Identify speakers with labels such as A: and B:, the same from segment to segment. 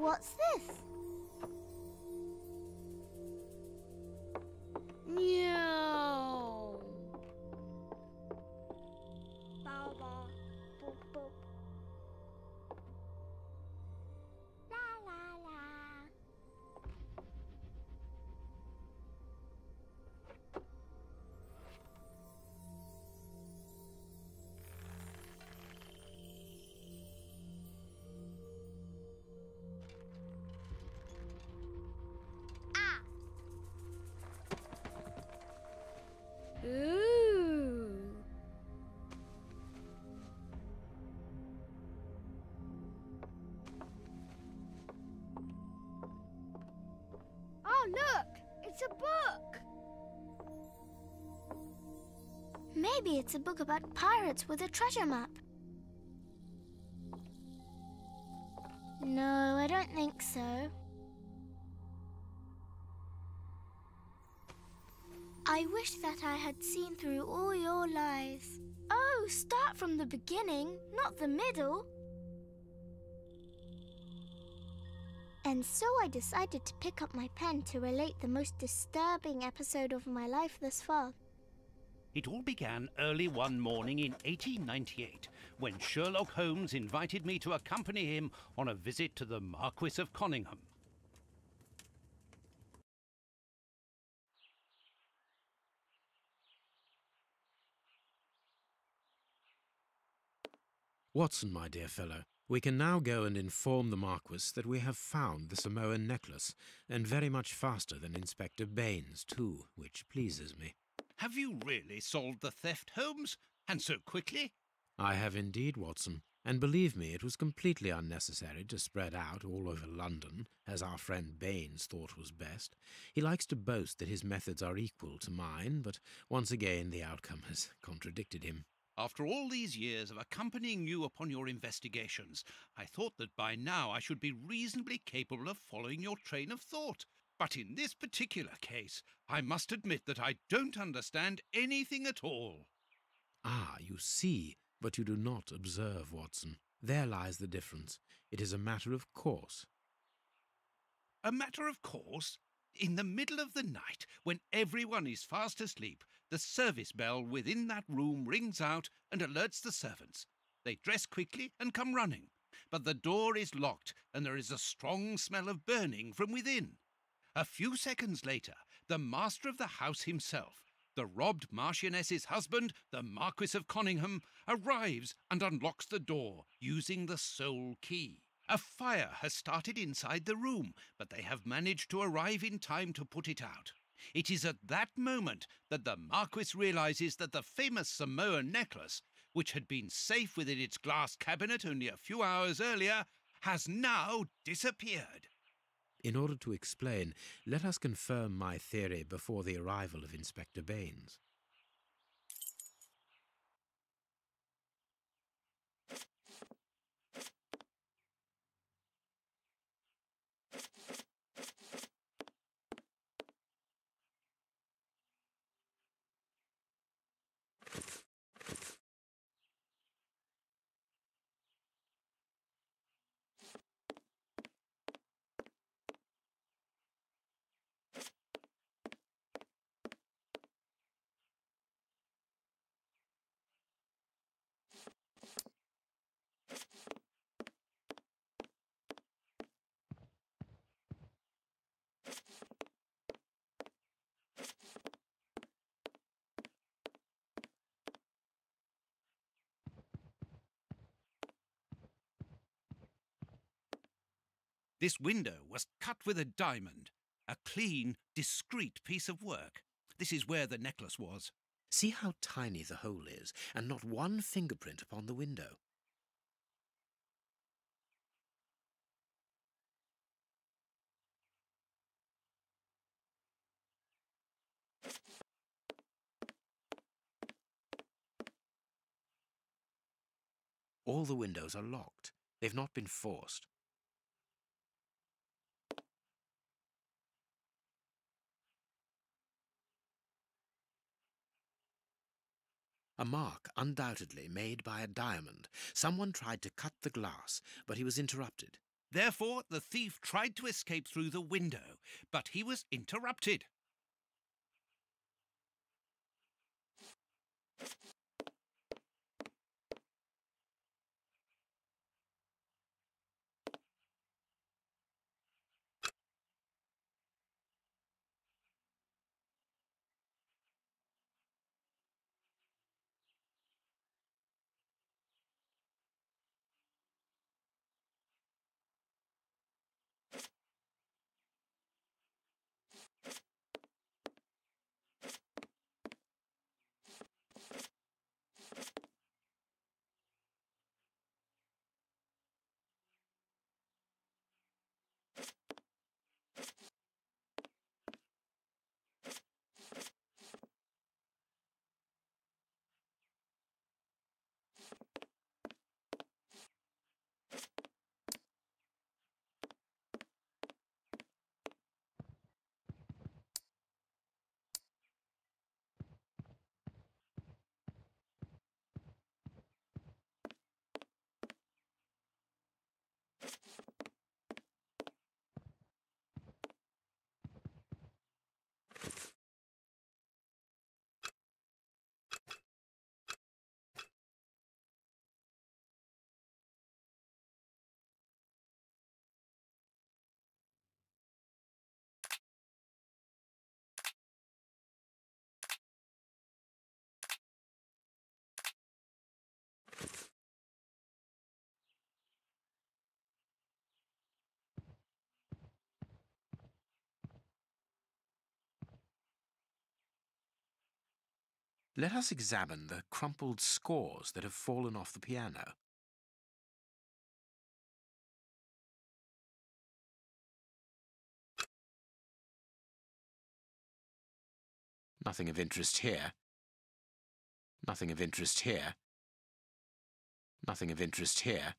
A: What's this? Meow. Bow bow. Boop boop. La la la. Ooh. Oh, look! It's a book! Maybe it's a book about pirates with a treasure map. No, I don't think so. I wish that I had seen through all your lies. Oh, start from the beginning, not the middle. And so I decided to pick up my pen to relate the most disturbing episode of my life thus far.
B: It all began early one morning in 1898, when Sherlock Holmes invited me to accompany him on a visit to the Marquis of Conyngham.
C: Watson, my dear fellow, we can now go and inform the Marquis that we have found the Samoan necklace, and very much faster than Inspector Baines, too, which pleases me.
B: Have you really solved the theft, Holmes? And so quickly?
C: I have indeed, Watson, and believe me, it was completely unnecessary to spread out all over London, as our friend Baines thought was best. He likes to boast that his methods are equal to mine, but once again the outcome has contradicted him.
B: After all these years of accompanying you upon your investigations, I thought that by now I should be reasonably capable of following your train of thought. But in this particular case, I must admit that I don't understand anything at all.
C: Ah, you see, but you do not observe, Watson. There lies the difference. It is a matter of course.
B: A matter of course? In the middle of the night, when everyone is fast asleep, the service bell within that room rings out and alerts the servants. They dress quickly and come running, but the door is locked and there is a strong smell of burning from within. A few seconds later, the master of the house himself, the robbed Marchioness's husband, the Marquis of Conyngham, arrives and unlocks the door using the sole key. A fire has started inside the room, but they have managed to arrive in time to put it out. It is at that moment that the Marquis realizes that the famous Samoan necklace, which had been safe within its glass cabinet only a few hours earlier, has now disappeared.
C: In order to explain, let us confirm my theory before the arrival of Inspector Baines.
B: This window was cut with a diamond, a clean, discreet piece of work. This is where the necklace was.
C: See how tiny the hole is, and not one fingerprint upon the window. All the windows are locked. They've not been forced. A mark, undoubtedly made by a diamond. Someone tried to cut the glass, but he was interrupted.
B: Therefore, the thief tried to escape through the window, but he was interrupted.
C: Let us examine the crumpled scores that have fallen off the piano. Nothing of interest here. Nothing of interest here. Nothing of interest here.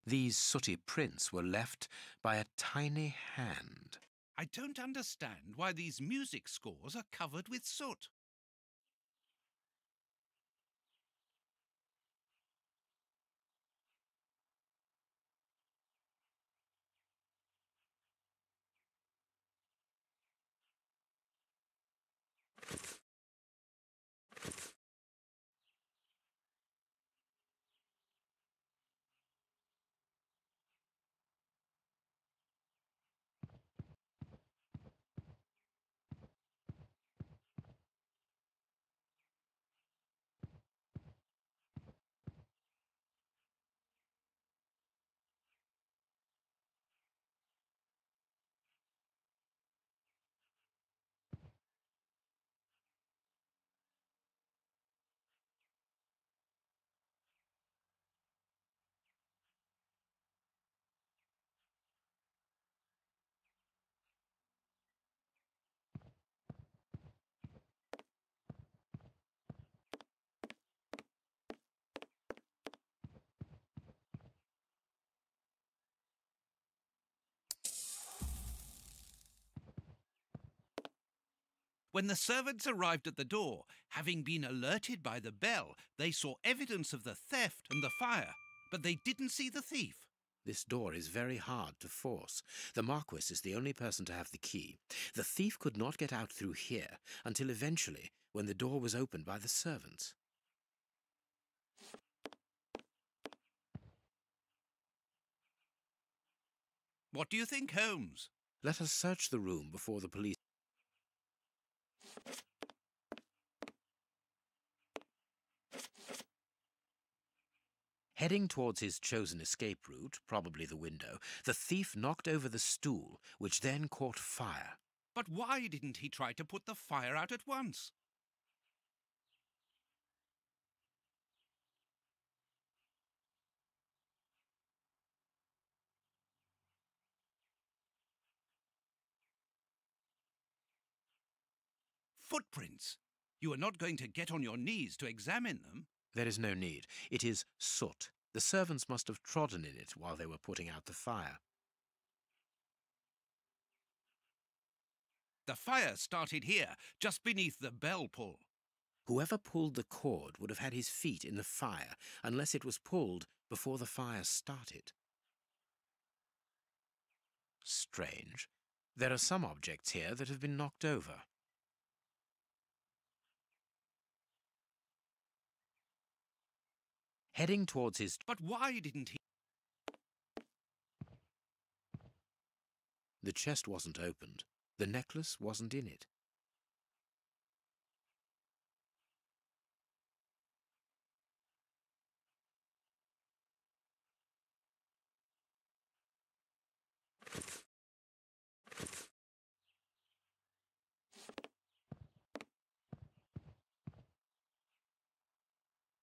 C: These sooty prints were left by a tiny hand.
B: I don't understand why these music scores are covered with soot. When the servants arrived at the door, having been alerted by the bell, they saw evidence of the theft and the fire, but they didn't see the thief.
C: This door is very hard to force. The Marquis is the only person to have the key. The thief could not get out through here until eventually, when the door was opened by the servants.
B: What do you think, Holmes?
C: Let us search the room before the police. Heading towards his chosen escape route, probably the window, the thief knocked over the stool, which then caught fire.
B: But why didn't he try to put the fire out at once? Footprints. You are not going to get on your knees to examine them.
C: There is no need. It is soot. The servants must have trodden in it while they were putting out the fire.
B: The fire started here, just beneath the bell pull.
C: Whoever pulled the cord would have had his feet in the fire, unless it was pulled before the fire started. Strange. There are some objects here that have been knocked over. Heading towards his...
B: But why didn't he?
C: The chest wasn't opened. The necklace wasn't in it.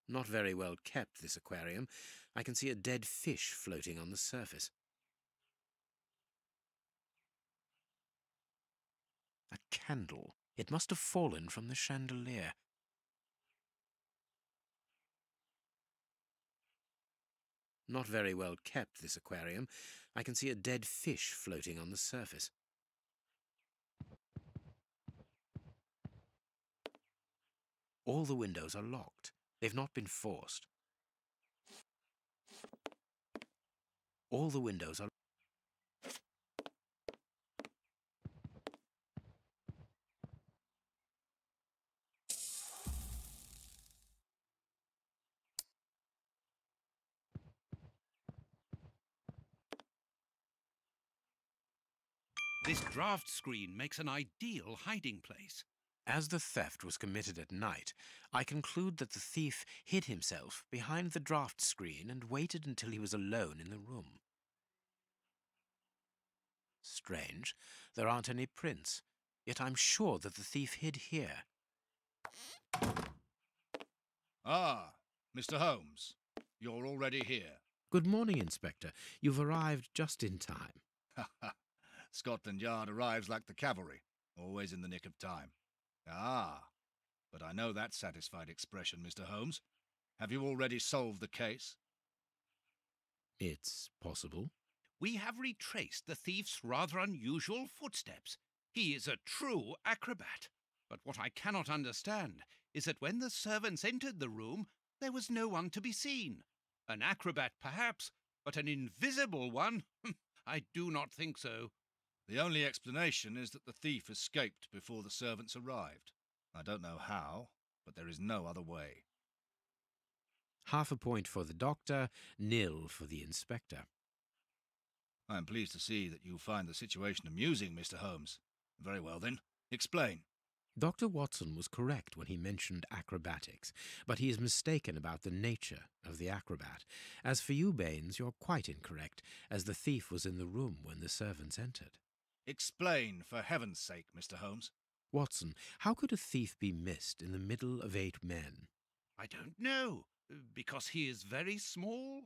C: Not very well kept, this aquarium. I can see a dead fish floating on the surface. A candle. It must have fallen from the chandelier. Not very well kept, this aquarium. I can see a dead fish floating on the surface. All the windows are locked. They've not been forced. All the windows are...
B: This draft screen makes an ideal hiding place.
C: As the theft was committed at night, I conclude that the thief hid himself behind the draft screen and waited until he was alone in the room. Strange, there aren't any prints, yet I'm sure that the thief hid here.
D: Ah, Mr. Holmes, you're already here.
C: Good morning, Inspector. You've arrived just in time.
D: Ha ha. Scotland Yard arrives like the cavalry, always in the nick of time. Ah, but I know that satisfied expression, Mr. Holmes. Have you already solved the case?
C: It's possible.
B: We have retraced the thief's rather unusual footsteps. He is a true acrobat. But what I cannot understand is that when the servants entered the room, there was no one to be seen. An acrobat, perhaps, but an invisible one? I do not think so.
D: The only explanation is that the thief escaped before the servants arrived. I don't know how, but there is no other way.
C: Half a point for the doctor, nil for the inspector.
D: I am pleased to see that you find the situation amusing, Mr. Holmes. Very well, then. Explain.
C: Dr. Watson was correct when he mentioned acrobatics, but he is mistaken about the nature of the acrobat. As for you, Baines, you're quite incorrect, as the thief was in the room when the servants entered.
D: Explain, for heaven's sake, Mr. Holmes.
C: Watson, how could a thief be missed in the middle of 8 men?
B: I don't know. Because he is very small?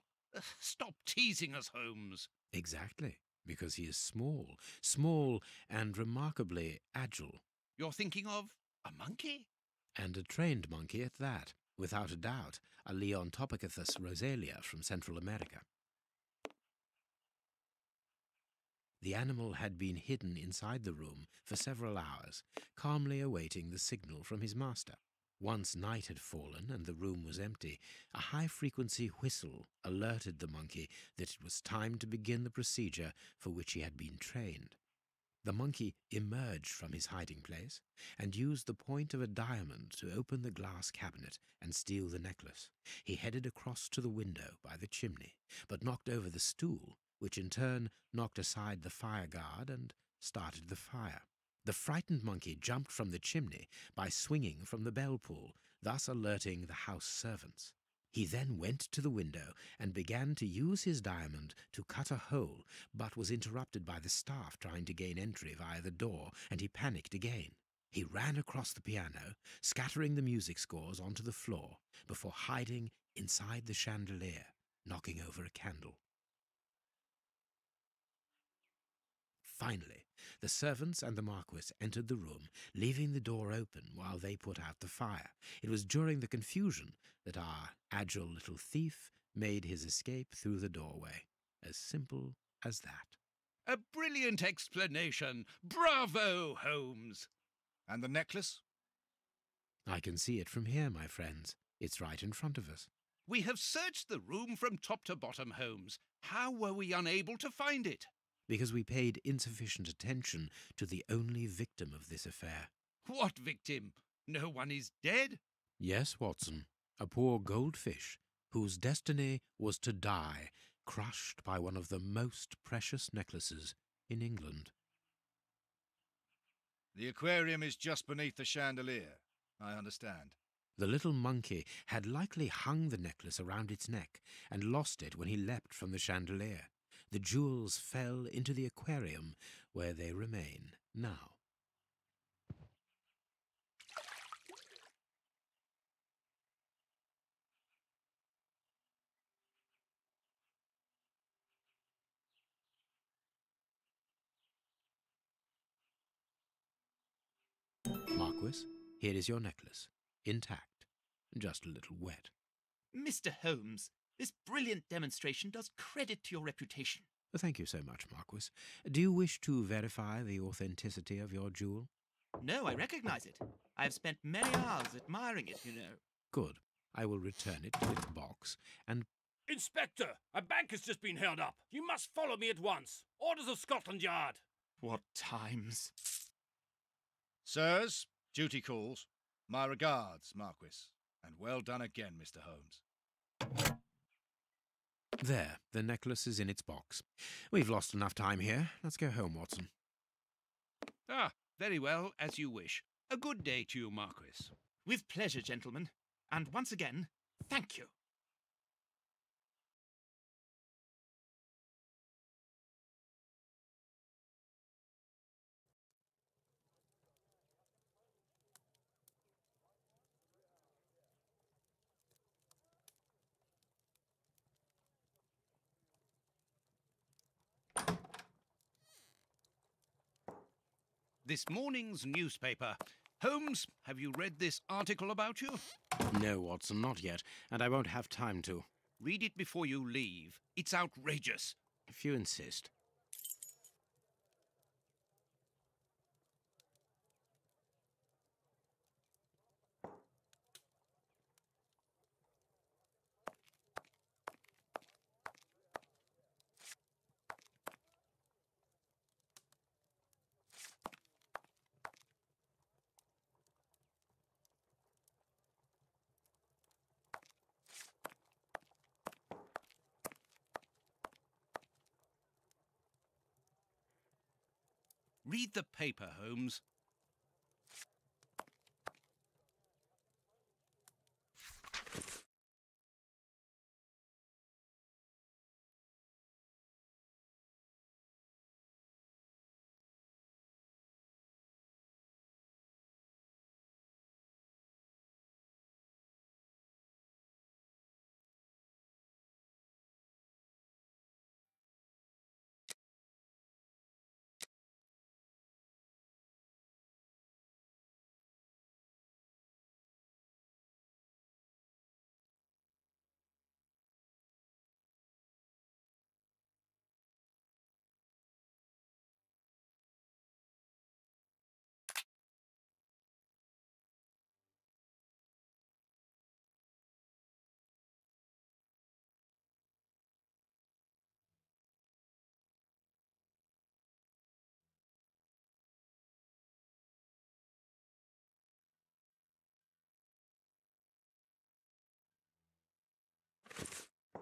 B: Stop teasing us, Holmes.
C: Exactly, because he is small and remarkably agile.
B: You're thinking of a monkey?
C: And a trained monkey at that, without a doubt, a Leontopithecus rosalia from Central America. The animal had been hidden inside the room for several hours, calmly awaiting the signal from his master. Once night had fallen and the room was empty, a high-frequency whistle alerted the monkey that it was time to begin the procedure for which he had been trained. The monkey emerged from his hiding place and used the point of a diamond to open the glass cabinet and steal the necklace. He headed across to the window by the chimney, but knocked over the stool, which in turn knocked aside the fire guard and started the fire. The frightened monkey jumped from the chimney by swinging from the bell pull, thus alerting the house servants. He then went to the window and began to use his diamond to cut a hole, but was interrupted by the staff trying to gain entry via the door, and he panicked again. He ran across the piano, scattering the music scores onto the floor, before hiding inside the chandelier, knocking over a candle. Finally, the servants and the Marquis entered the room, leaving the door open while they put out the fire. It was during the confusion that our agile little thief made his escape through the doorway. As simple as that.
B: A brilliant explanation. Bravo, Holmes.
D: And the necklace?
C: I can see it from here, my friends. It's right in front of us.
B: We have searched the room from top to bottom, Holmes. How were we unable to find it?
C: Because we paid insufficient attention to the only victim of this affair.
B: What victim? No one is dead?
C: Yes, Watson, a poor goldfish whose destiny was to die, crushed by one of the most precious necklaces in England.
D: The aquarium is just beneath the chandelier. I understand.
C: The little monkey had likely hung the necklace around its neck and lost it when he leapt from the chandelier. The jewels fell into the aquarium, where they remain now. Marquis, here is your necklace, intact, just a little wet.
E: Mr. Holmes, this brilliant demonstration does credit to your reputation.
C: Thank you so much, Marquis. Do you wish to verify the authenticity of your jewel?
E: No, I recognize it. I have spent many hours admiring it, you know.
C: Good. I will return it to its box and...
F: Inspector, a bank has just been held up. You must follow me at once. Orders of Scotland Yard.
E: What times?
D: Sirs, duty calls. My regards, Marquis. And well done again, Mr. Holmes.
C: There, the necklace is in its box. We've lost enough time here. Let's go home, Watson.
B: Ah, very well, as you wish. A good day to you, Marquis.
E: With pleasure, gentlemen. And once again, thank you.
B: This morning's newspaper. Holmes, have you read this article about you?
C: No, Watson, not yet, and I won't have time to.
B: Read it before you leave. It's outrageous.
C: If you insist.
B: Read the paper, Holmes.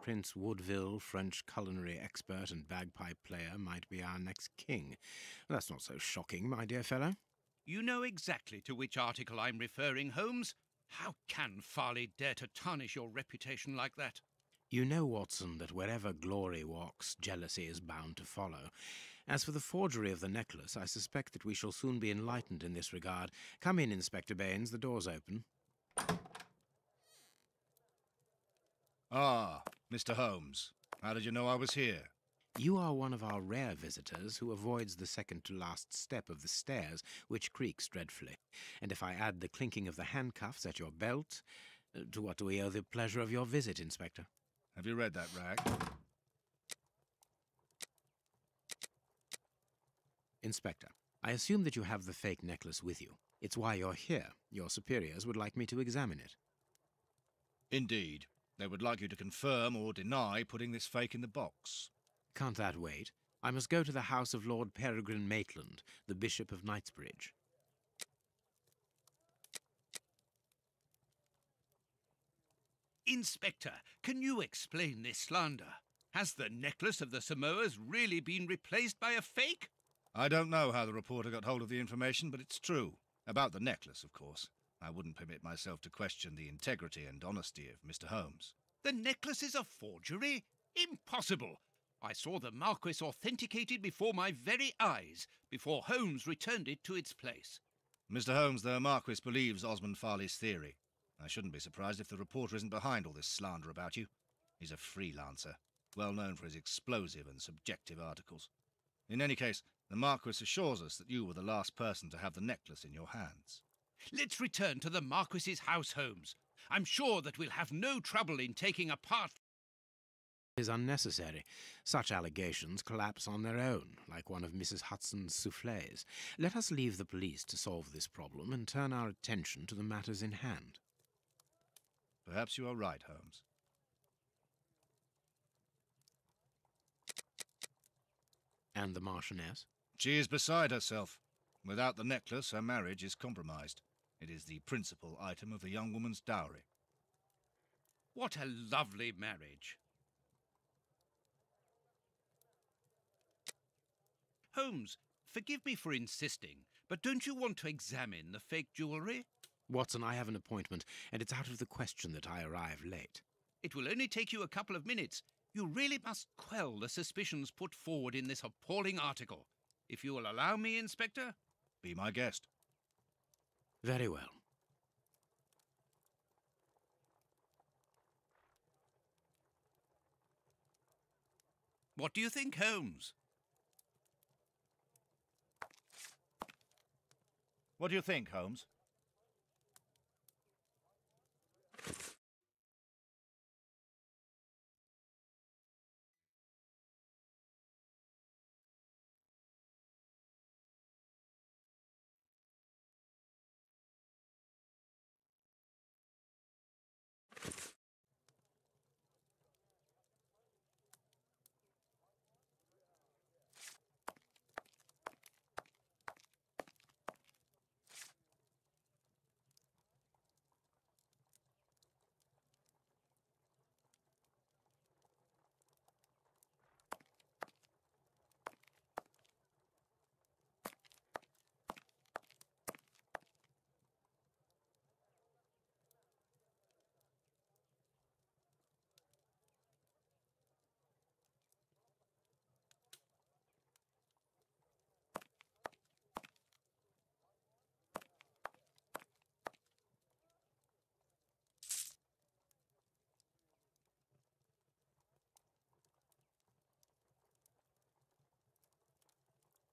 C: Prince Woodville, French culinary expert and bagpipe player, might be our next king. That's not so shocking, my dear fellow.
B: You know exactly to which article I'm referring, Holmes. How can Farley dare to tarnish your reputation like that?
C: You know, Watson, that wherever glory walks, jealousy is bound to follow. As for the forgery of the necklace, I suspect that we shall soon be enlightened in this regard. Come in, Inspector Baines. The door's open.
D: Ah, Mr. Holmes. How did you know I was here?
C: You are one of our rare visitors who avoids the second-to-last step of the stairs, which creaks dreadfully. And if I add the clinking of the handcuffs at your belt, to what do we owe the pleasure of your visit, Inspector?
D: Have you read that rag?
C: Inspector, I assume that you have the fake necklace with you. It's why you're here. Your superiors would like me to examine it.
D: Indeed. They would like you to confirm or deny putting this fake in the box.
C: Can't that wait? I must go to the house of Lord Peregrine Maitland, the Bishop of Knightsbridge.
B: Inspector, can you explain this slander? Has the necklace of the Samoas really been replaced by a fake?
D: I don't know how the reporter got hold of the information, but it's true. About the necklace, of course. I wouldn't permit myself to question the integrity and honesty of Mr. Holmes.
B: The necklace is a forgery? Impossible! I saw the Marquis authenticated before my very eyes, before Holmes returned it to its place.
D: Mr. Holmes, the Marquis believes Osmond Farley's theory. I shouldn't be surprised if the reporter isn't behind all this slander about you. He's a freelancer, well known for his explosive and subjective articles. In any case, the Marquis assures us that you were the last person to have the necklace in your hands.
B: Let's return to the Marquis's house, Holmes. I'm sure that we'll have no trouble in taking apart.
C: It is unnecessary. Such allegations collapse on their own, like one of Mrs. Hudson's soufflés. Let us leave the police to solve this problem and turn our attention to the matters in hand.
D: Perhaps you are right, Holmes.
C: And the Marchioness?
D: She is beside herself. Without the necklace, her marriage is compromised. It is the principal item of the young woman's dowry.
B: What a lovely marriage. Holmes, forgive me for insisting, but don't you want to examine the fake jewellery?
C: Watson, I have an appointment, and it's out of the question that I arrive late.
B: It will only take you a couple of minutes. You really must quell the suspicions put forward in this appalling article. If you will allow me, Inspector?
D: Be my guest.
C: Very well.
B: What do you think, Holmes?
D: What do you think, Holmes?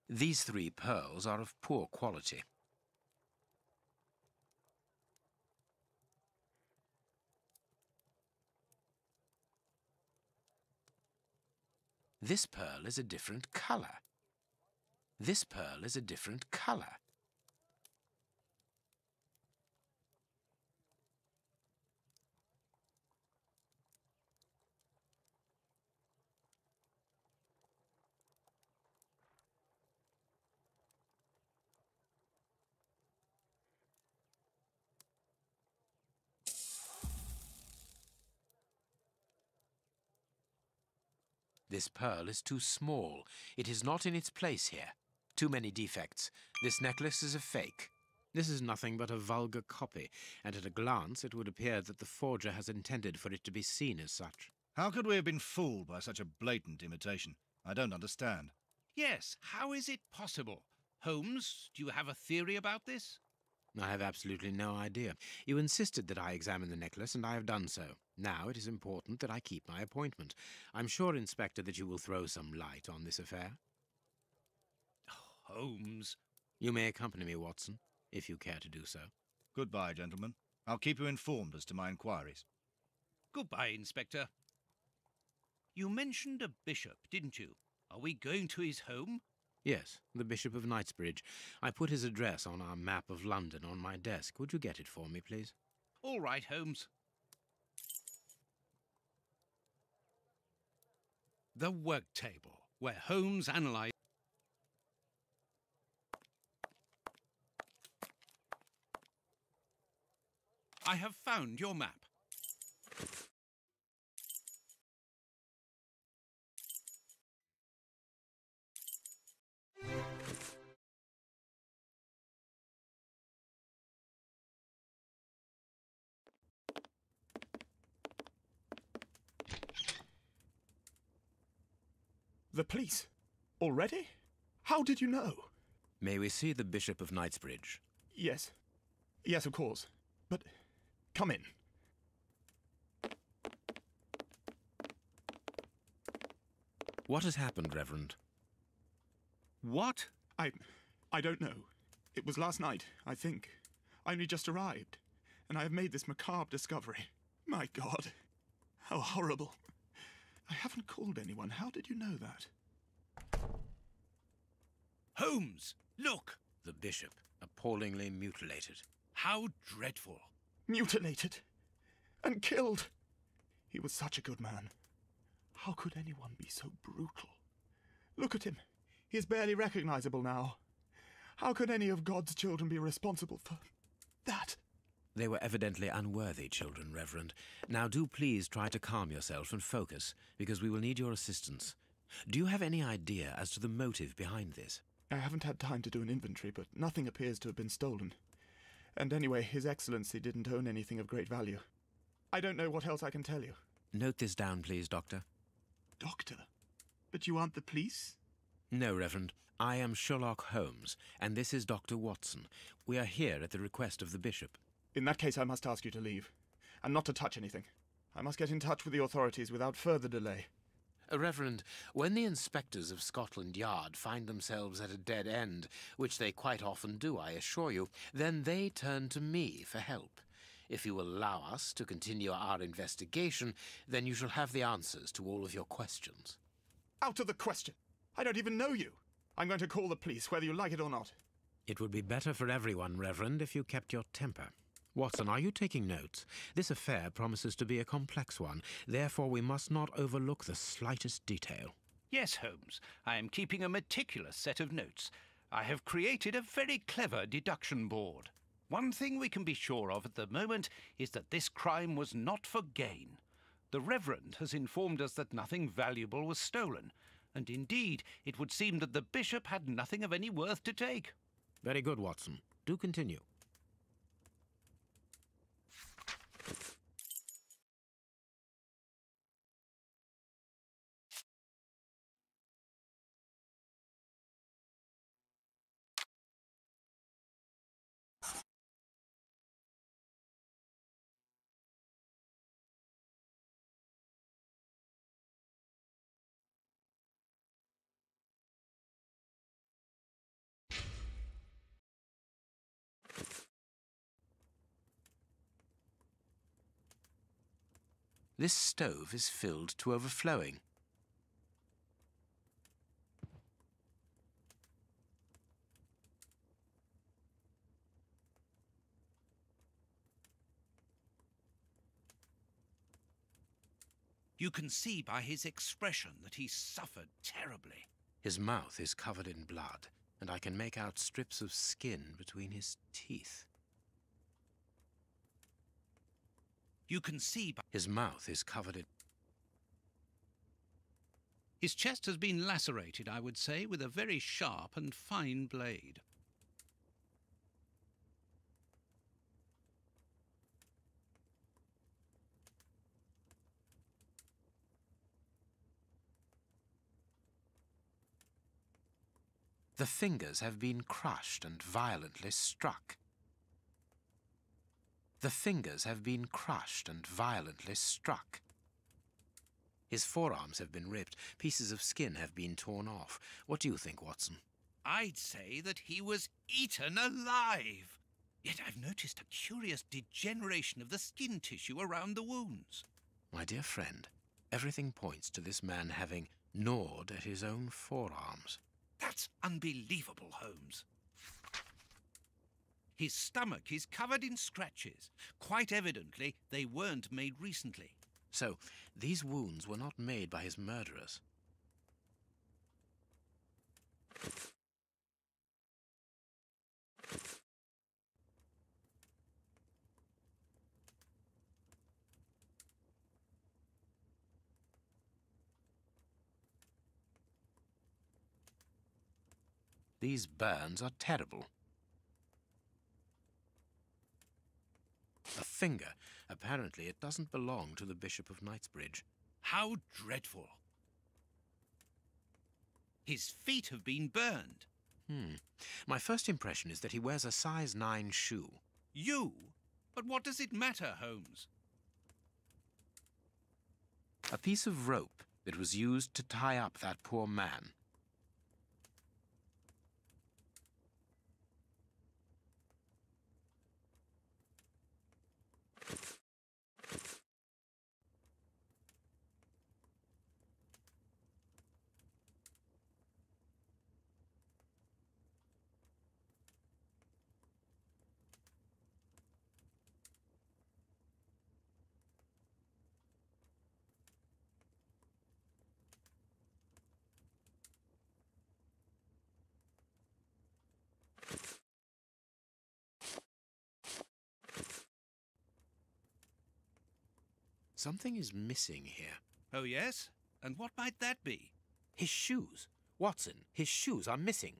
C: These 3 pearls are of poor quality. This pearl is a different color. This pearl is a different color. This pearl is too small. It is not in its place here. Too many defects. This necklace is a fake. This is nothing but a vulgar copy, and at a glance it would appear that the forger has intended for it to be seen as such.
D: How could we have been fooled by such a blatant imitation? I don't understand.
B: Yes, how is it possible? Holmes, do you have a theory about this?
C: I have absolutely no idea. You insisted that I examine the necklace, and I have done so. Now it is important that I keep my appointment. I'm sure, Inspector, that you will throw some light on this affair.
B: Oh, Holmes.
C: You may accompany me, Watson, if you care to do so.
D: Goodbye, gentlemen. I'll keep you informed as to my inquiries.
B: Goodbye, Inspector. You mentioned a bishop, didn't you? Are we going to his home?
C: Yes, the Bishop of Knightsbridge. I put his address on our map of London on my desk. Would you get it for me, please?
B: All right, Holmes. The work table, where Holmes analysed. I have found your map.
G: The police? Already? How did you know?
C: May we see the Bishop of Knightsbridge?
G: Yes. Yes, of course. But come in.
C: What has happened, Reverend?
B: What?
G: I don't know. It was last night, I think. I only just arrived, and I have made this macabre discovery. My God. How horrible. I haven't called anyone. How did you know that?
B: Holmes, look!
C: The Bishop, appallingly mutilated.
B: How dreadful.
G: Mutilated. And killed. He was such a good man. How could anyone be so brutal? Look at him. He is barely recognizable now. How could any of God's children be responsible for that?
C: They were evidently unworthy children, Reverend. Now do please try to calm yourself and focus, because we will need your assistance. Do you have any idea as to the motive behind this?
G: I haven't had time to do an inventory, but nothing appears to have been stolen. And anyway, His Excellency didn't own anything of great value. I don't know what else I can tell you.
C: Note this down, please, Doctor.
G: Doctor? But you aren't the police?
C: No, Reverend. I am Sherlock Holmes, and this is Dr. Watson. We are here at the request of the Bishop.
G: In that case, I must ask you to leave, and not to touch anything. I must get in touch with the authorities without further delay.
C: Reverend, when the inspectors of Scotland Yard find themselves at a dead end, which they quite often do, I assure you, then they turn to me for help. If you will allow us to continue our investigation, then you shall have the answers to all of your questions.
G: Out of the question! I don't even know you! I'm going to call the police, whether you like it or not.
C: It would be better for everyone, Reverend, if you kept your temper. Watson, are you taking notes? This affair promises to be a complex one. Therefore, we must not overlook the slightest detail.
B: Yes, Holmes. I am keeping a meticulous set of notes. I have created a very clever deduction board. One thing we can be sure of at the moment is that this crime was not for gain. The Reverend has informed us that nothing valuable was stolen, and indeed it would seem that the Bishop had nothing of any worth to take.
C: Very good, Watson. Do continue. This stove is filled to overflowing.
B: You can see by his expression that he suffered terribly.
C: His mouth is covered in blood, and I can make out strips of skin between his teeth.
B: You can see by
C: His mouth is covered in...
B: his chest has been lacerated, I would say, with a very sharp and fine blade.
C: The fingers have been crushed and violently struck. The fingers have been crushed and violently struck. His forearms have been ripped. Pieces of skin have been torn off. What do you think, Watson?
B: I'd say that he was eaten alive. Yet I've noticed a curious degeneration of the skin tissue around the wounds.
C: My dear friend, everything points to this man having gnawed at his own forearms.
B: That's unbelievable, Holmes. His stomach is covered in scratches. Quite evidently, they weren't made recently.
C: So, these wounds were not made by his murderers. These burns are terrible. A finger. Apparently it doesn't belong to the Bishop of Knightsbridge.
B: How dreadful. His feet have been burned.
C: My first impression is that he wears a size 9 shoe.
B: You? But what does it matter, Holmes?
C: A piece of rope that was used to tie up that poor man. Something is missing here.
B: Oh, yes? And what might that be?
C: His shoes. Watson, his shoes are missing.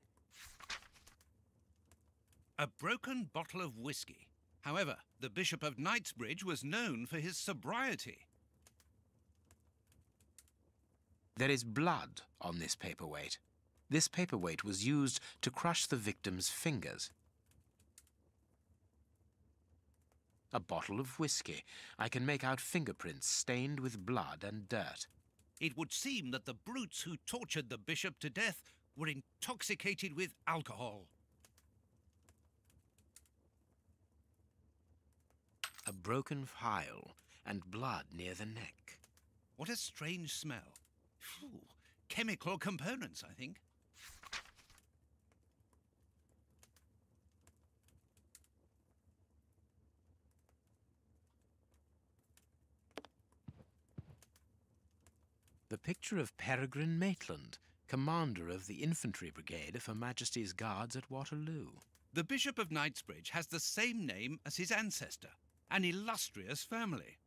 B: A broken bottle of whiskey. However, the Bishop of Knightsbridge was known for his sobriety.
C: There is blood on this paperweight. This paperweight was used to crush the victim's fingers. A bottle of whiskey. I can make out fingerprints stained with blood and dirt.
B: It would seem that the brutes who tortured the bishop to death were intoxicated with alcohol.
C: A broken phial and blood near the neck.
B: What a strange smell. Phew, chemical components, I think.
C: The picture of Peregrine Maitland, commander of the infantry brigade of Her Majesty's Guards at Waterloo.
B: The Bishop of Knightsbridge has the same name as his ancestor, an illustrious family.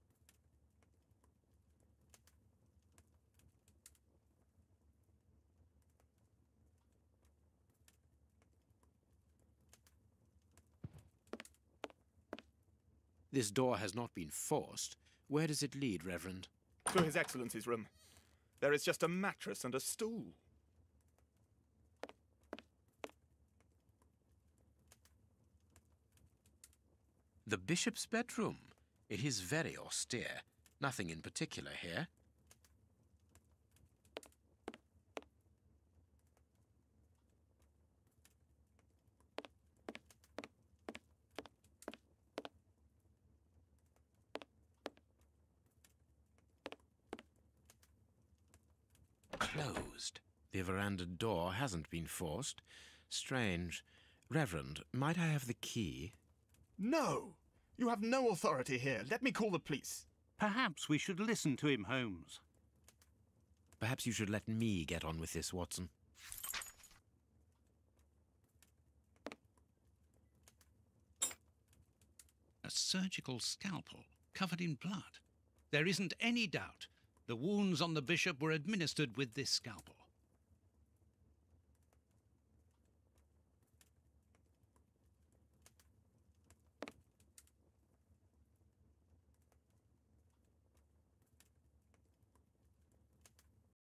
C: This door has not been forced. Where does it lead, Reverend?
G: To His Excellency's room. There is just a mattress and a stool.
C: The bishop's bedroom. It is very austere. Nothing in particular here. Closed. The veranda door hasn't been forced. Strange. Reverend, might I have the key?
G: No! You have no authority here. Let me call the police.
B: Perhaps we should listen to him, Holmes.
C: Perhaps you should let me get on with this, Watson.
B: A surgical scalpel covered in blood. There isn't any doubt. The wounds on the bishop were administered with this scalpel.